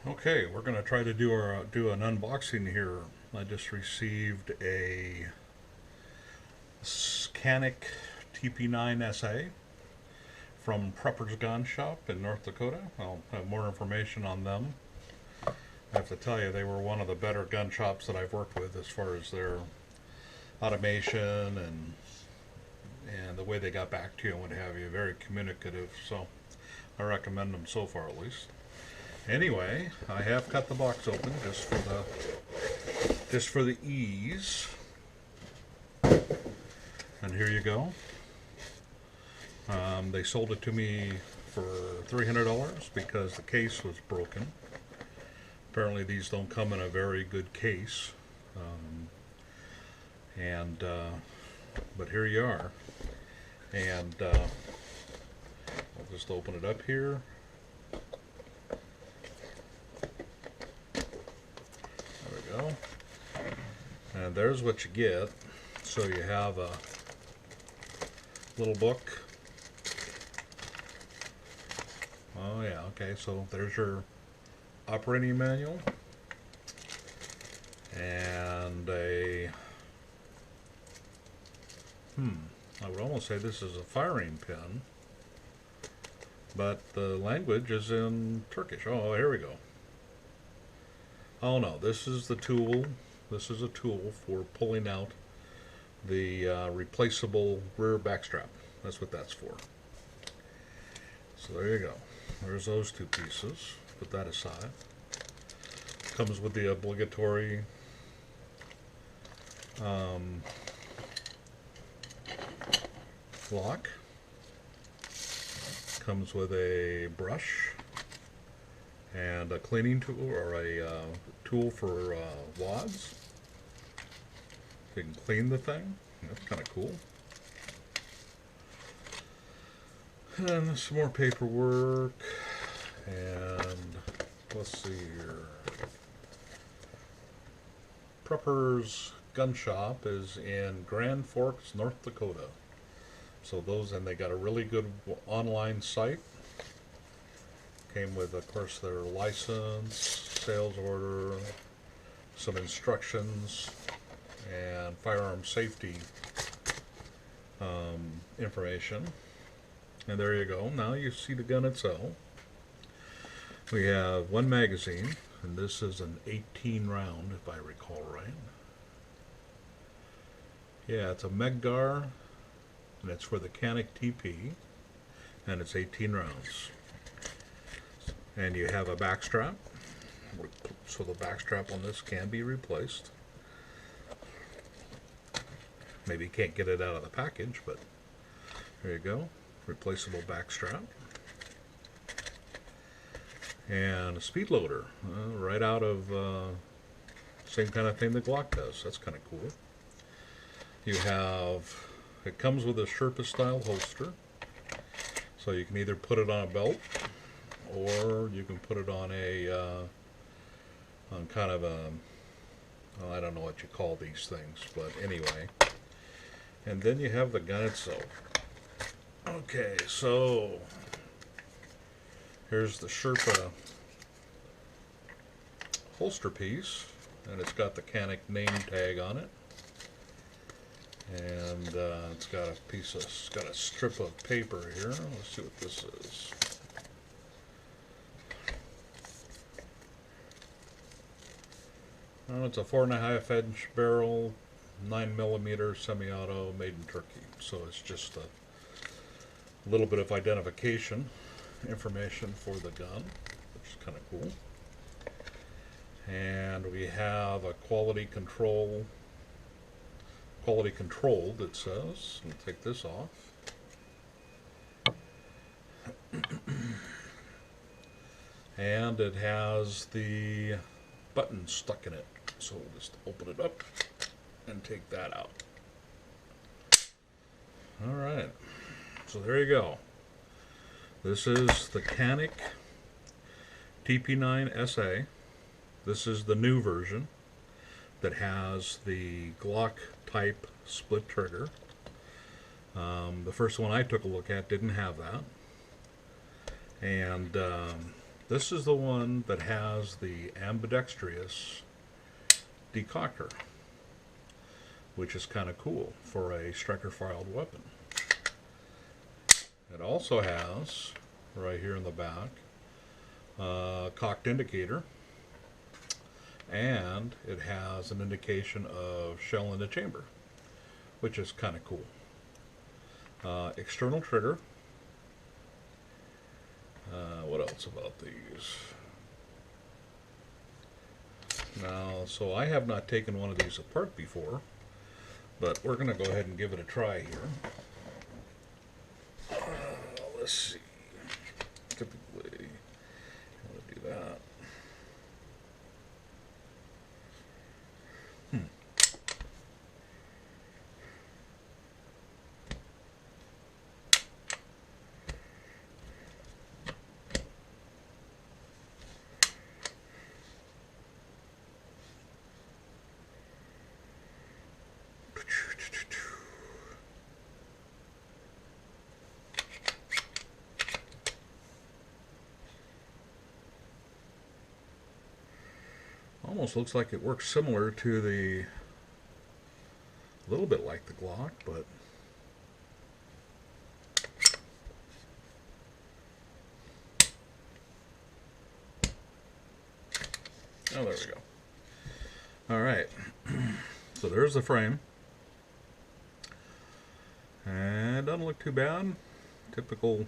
Okay, we're going to try to do an unboxing here. I just received a Canik TP9SA from Prepper's Gun Shop in North Dakota. I'll have more information on them. I have to tell you, they were one of the better gun shops that I've worked with as far as their automation and the way they got back to you and what have you. Very communicative, so I recommend them so far at least. Anyway, I have cut the box open just for the ease. And here you go. They sold it to me for $300 because the case was broken. Apparently these don't come in a very good case. But here you are. And I'll just open it up here. Go. And there's what you get. So you have a little book. Oh yeah, okay, so there's your operating manual and I would almost say this is a firing pin, but the language is in Turkish. Oh, here we go. Oh no, this is the tool. This is a tool for pulling out the replaceable rear backstrap. That's what that's for. So there you go. There's those two pieces. Put that aside. Comes with the obligatory lock. Comes with a brush and a cleaning tool, or a tool for wads. You can clean the thing. That's kind of cool. And some more paperwork. And let's see here. Prepper's Gun Shop is in Grand Forks, North Dakota. So and they got a really good online site. Came with, of course, their license, sales order, some instructions, and firearm safety information. And there you go. Now you see the gun itself. We have one magazine, and this is an 18 round, if I recall right. Yeah, it's a Meggar, and it's for the Canik TP, and it's 18 rounds. And you have a backstrap, so the backstrap on this can be replaced. Maybe you can't get it out of the package, but there you go. Replaceable backstrap. And a speed loader, right out of same kind of thing the Glock does. That's kind of cool. It comes with a Sherpa style holster, so you can either put it on a belt, or you can put it on on kind of a, well, I don't know what you call these things, but anyway. And then you have the gun itself. Okay, so here's the Sherpa holster piece, and it's got the Canik name tag on it. And it's got a strip of paper here. Let's see what this is. It's a 4.5-inch barrel, 9mm semi-auto, made in Turkey. So it's just a little bit of identification information for the gun, which is kind of cool. And we have a quality controlled, it says. I'll take this off. And it has the button stuck in it. So we'll just open it up and take that out. Alright, so there you go. This is the Canik TP9SA. This is the new version that has the Glock type split trigger. The first one I took a look at didn't have that. And This is the one that has the ambidextrous decocker, which is kind of cool for a striker-filed weapon. It also has, right here in the back, a cocked indicator, and it has an indication of shell in the chamber, which is kind of cool. External trigger. What else about these? Now, so I have not taken one of these apart before, but we're going to go ahead and give it a try here. Let's see. Typically, I'm going to do that. Almost looks like it works similar to a little bit like the Glock, but oh, there we go. All right, so there's the frame, and doesn't look too bad. Typical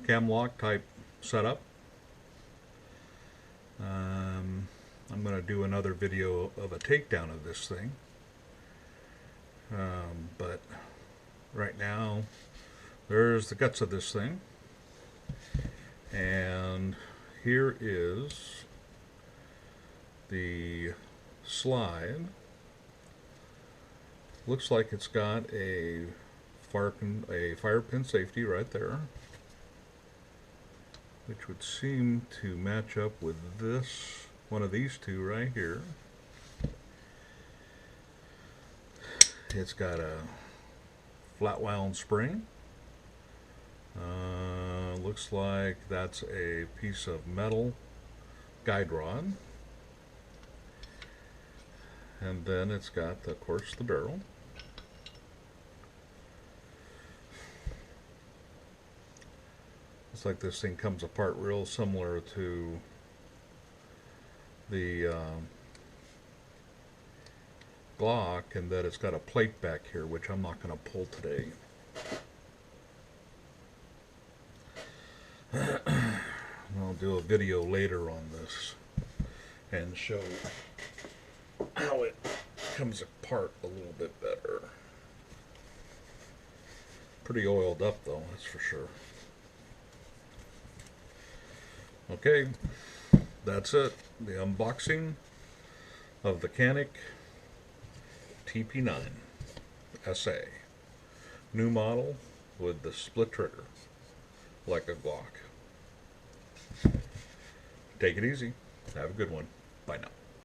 cam lock type setup. I'm going to do another video of a takedown of this thing, but right now there's the guts of this thing, and here is the slide. Looks like it's got a fire pin safety right there, which would seem to match up with this, one of these two right here. It's got a flat wound spring. Looks like that's a piece of metal guide rod. And then it's got, of course, the barrel. Looks like this thing comes apart real similar to the Glock, and that it's got a plate back here, which I'm not going to pull today. I'll do a video later on this and show how it comes apart a little bit better. Pretty oiled up though, that's for sure. Okay, that's it. The unboxing of the Canik TP9SA. New model with the split trigger, like a Glock. Take it easy. Have a good one. Bye now.